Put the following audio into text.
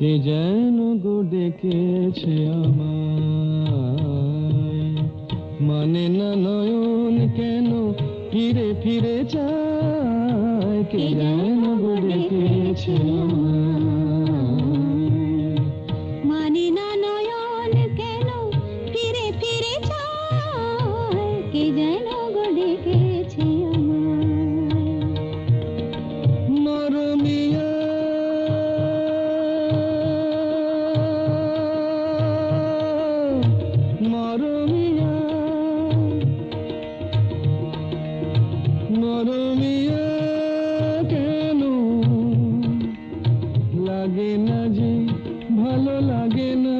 কে যেন গো ডেকেছে আমায়, মানে না নয়ন কেন ফিরে ফিরে চায়, কে যেন গো ডেকেছে আমায়। মানে না নয়ন কেন ফিরে ফিরে চায়, কে যেন গো ডেকেছে আমায়। মরমিয়া মরমিয়া মরমিয়া, কেন লাগে না যে, ভালো লাগে না।